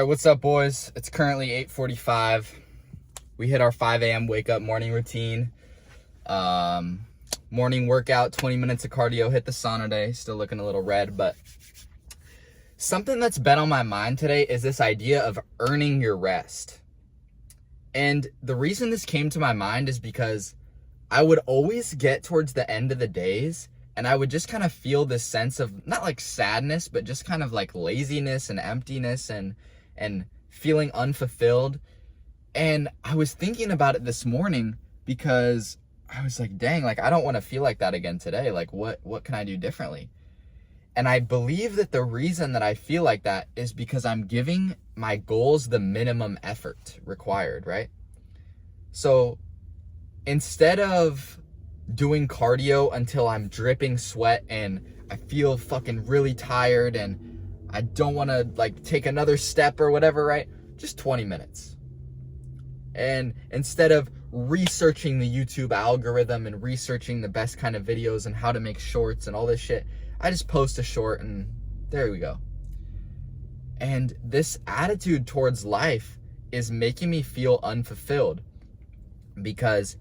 All right, what's up, boys? It's currently 8:45. We hit our 5 a.m. wake up morning routine. Morning workout, 20 minutes of cardio, hit the sauna day. Still looking a little red, but something that's been on my mind today is this idea of earning your rest. And the reason this came to my mind is because I would always get towards the end of the days and I would just kind of feel this sense of not like sadness, but just kind of like laziness and emptiness and feeling unfulfilled. And I was thinking about it this morning because I was like, dang, like I don't want to feel like that again today. Like what can I do differently? And I believe that the reason that I feel like that is because I'm giving my goals the minimum effort required, right? So instead of doing cardio until I'm dripping sweat and I feel fucking really tired and I don't want to like take another step or whatever, right? Just 20 minutes. And instead of researching the YouTube algorithm and researching the best kind of videos and how to make shorts and all this shit, I just post a short and there we go. And this attitude towards life is making me feel unfulfilled because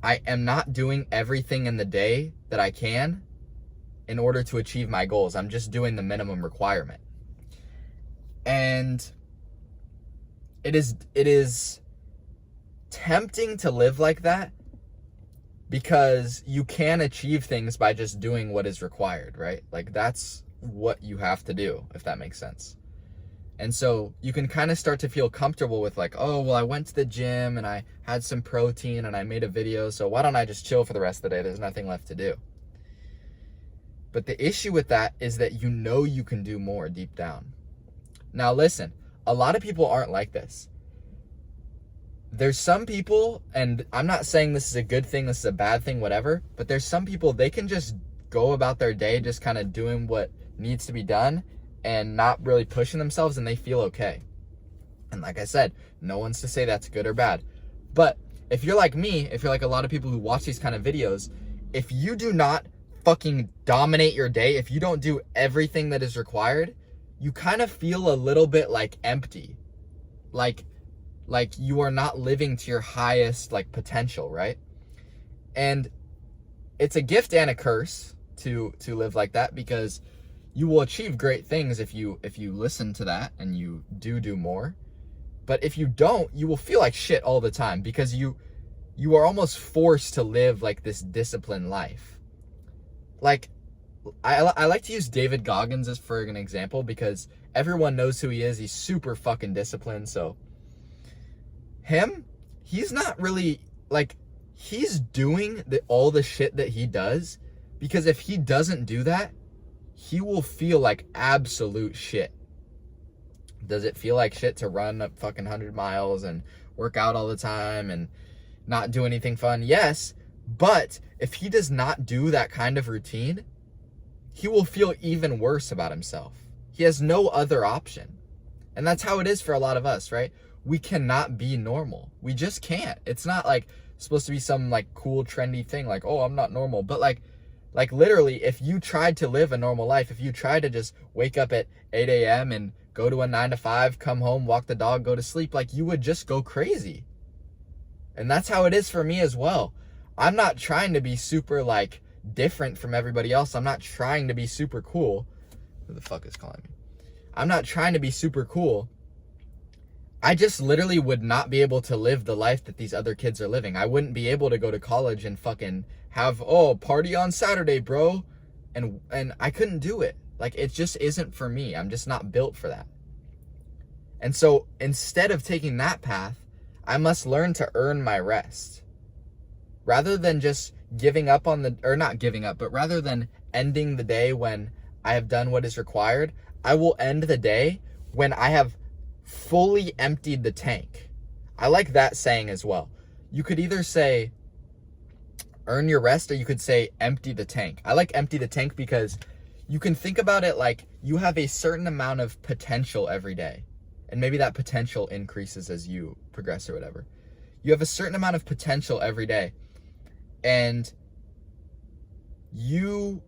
I am not doing everything in the day that I can in order to achieve my goals. I'm just doing the minimum requirement. And it is tempting to live like that because you can achieve things by just doing what is required, right? Like that's what you have to do, if that makes sense. And so you can kind of start to feel comfortable with like, oh, well, I went to the gym and I had some protein and I made a video, so why don't I just chill for the rest of the day? There's nothing left to do. But the issue with that is that you know you can do more deep down. Now listen, a lot of people aren't like this. There's some people, and I'm not saying this is a good thing, this is a bad thing, whatever, but there's some people, they can just go about their day just kind of doing what needs to be done and not really pushing themselves, and they feel okay. And like I said, no one's to say that's good or bad. But if you're like me, if you're like a lot of people who watch these kind of videos, if you do not fucking dominate your day, if you don't do everything that is required, you kind of feel a little bit like empty. Like you are not living to your highest like potential, right? And it's a gift and a curse to live like that because you will achieve great things if you listen to that and you do more. But if you don't, you will feel like shit all the time because you are almost forced to live like this disciplined life. Like I like to use David Goggins as for an example because everyone knows who he is. He's super fucking disciplined. So he's not really like, he's doing all the shit that he does because if he doesn't do that, he will feel like absolute shit. Does it feel like shit to run a fucking 100 miles and work out all the time and not do anything fun? Yes, but if he does not do that kind of routine, he will feel even worse about himself. He has no other option. And that's how it is for a lot of us, right? We cannot be normal. We just can't. It's not like supposed to be some like cool trendy thing like, oh, I'm not normal. But like literally, if you tried to live a normal life, if you tried to just wake up at 8 a.m. and go to a 9 to 5, come home, walk the dog, go to sleep, like you would just go crazy. And that's how it is for me as well. I'm not trying to be super like different from everybody else. I'm not trying to be super cool. Who the fuck is calling me? I'm not trying to be super cool. I just literally would not be able to live the life that these other kids are living. I wouldn't be able to go to college and fucking have, oh, party on Saturday, bro. And I couldn't do it. Like, it just isn't for me. I'm just not built for that. And so instead of taking that path, I must learn to earn my rest. Rather than just giving up on not giving up, but rather than ending the day when I have done what is required, I will end the day when I have fully emptied the tank. I like that saying as well. You could either say earn your rest or you could say empty the tank. I like empty the tank because you can think about it like you have a certain amount of potential every day. And maybe that potential increases as you progress or whatever. You have a certain amount of potential every day. And you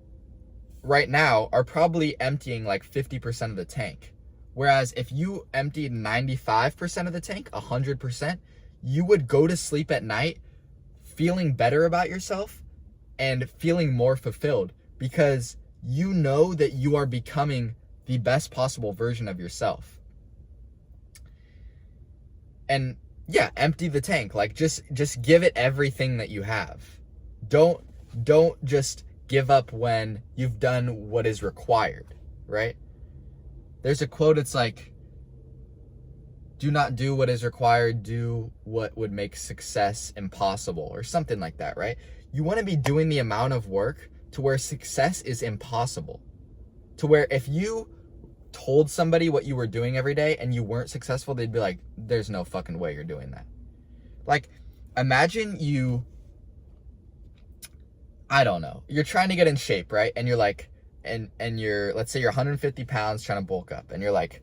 right now are probably emptying like 50% of the tank. Whereas if you emptied 95% of the tank, 100%, you would go to sleep at night feeling better about yourself and feeling more fulfilled, because you know that you are becoming the best possible version of yourself. And yeah, empty the tank. Like just give it everything that you have. Don't just give up when you've done what is required, right? There's a quote, it's like, do not do what is required, do what would make success impossible, or something like that, right? You want to be doing the amount of work to where success is impossible. To where if you told somebody what you were doing every day and you weren't successful, they'd be like, there's no fucking way you're doing that. Like, imagine you, I don't know, you're trying to get in shape, right? And you're like, and you're, let's say you're 150 pounds trying to bulk up, and you're like,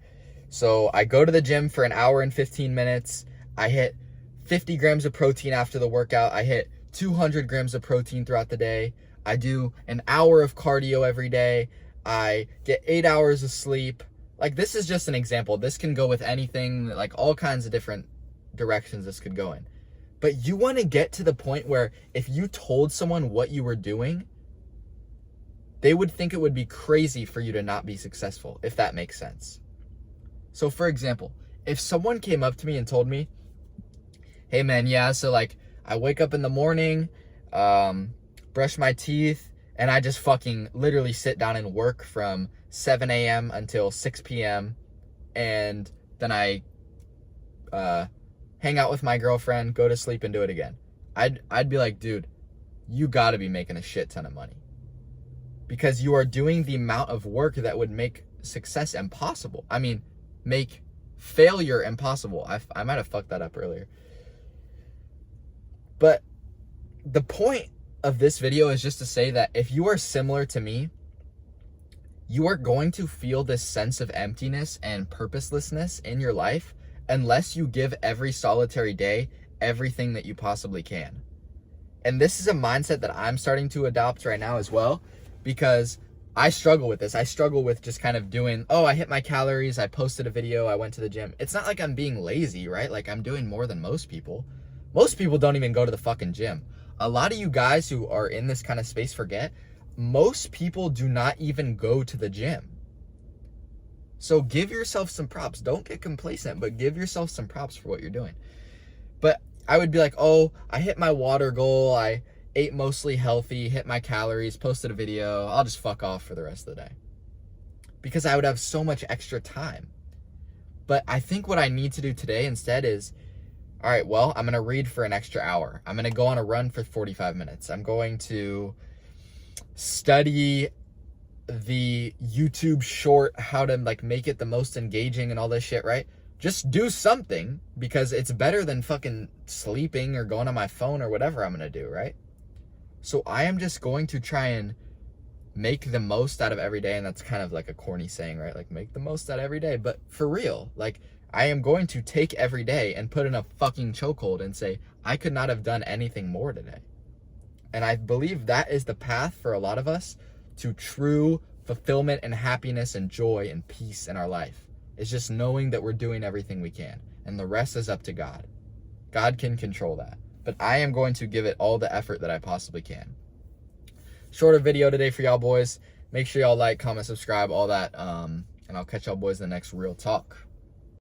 so I go to the gym for an hour and 15 minutes. I hit 50 grams of protein after the workout. I hit 200 grams of protein throughout the day. I do an hour of cardio every day. I get 8 hours of sleep. Like, this is just an example. This can go with anything, like all kinds of different directions this could go in. But you want to get to the point where if you told someone what you were doing, they would think it would be crazy for you to not be successful, if that makes sense. So for example, if someone came up to me and told me, hey man, yeah, so like I wake up in the morning, brush my teeth, and I just fucking literally sit down and work from 7 a.m. until 6 p.m. And then I hang out with my girlfriend, go to sleep, and do it again. I'd be like, dude, you gotta be making a shit ton of money. Because you are doing the amount of work that would make success impossible. I mean, make failure impossible. I might have fucked that up earlier. But the point of this video is just to say that if you are similar to me, you are going to feel this sense of emptiness and purposelessness in your life unless you give every solitary day everything that you possibly can. And this is a mindset that I'm starting to adopt right now as well, because I struggle with this. I struggle with just kind of doing, oh, I hit my calories, I posted a video, I went to the gym. It's not like I'm being lazy, right? Like, I'm doing more than most people. Most people don't even go to the fucking gym. A lot of you guys who are in this kind of space forget, most people do not even go to the gym. So give yourself some props. Don't get complacent, but give yourself some props for what you're doing. But I would be like, oh, I hit my water goal, I ate mostly healthy, hit my calories, posted a video, I'll just fuck off for the rest of the day. Because I would have so much extra time. But I think what I need to do today instead is, all right, well, I'm going to read for an extra hour. I'm going to go on a run for 45 minutes. I'm going to study the YouTube short, how to like make it the most engaging and all this shit, right? Just do something, because it's better than fucking sleeping or going on my phone or whatever I'm going to do, right? So I am just going to try and make the most out of every day. And that's kind of like a corny saying, right? Like, make the most out of every day. But for real, like, I am going to take every day and put in a fucking chokehold and say, I could not have done anything more today. And I believe that is the path for a lot of us to true fulfillment and happiness and joy and peace in our life. It's just knowing that we're doing everything we can. And the rest is up to God. God can control that. But I am going to give it all the effort that I possibly can. Shorter video today for y'all boys. Make sure y'all like, comment, subscribe, all that. And I'll catch y'all boys in the next Real Talk.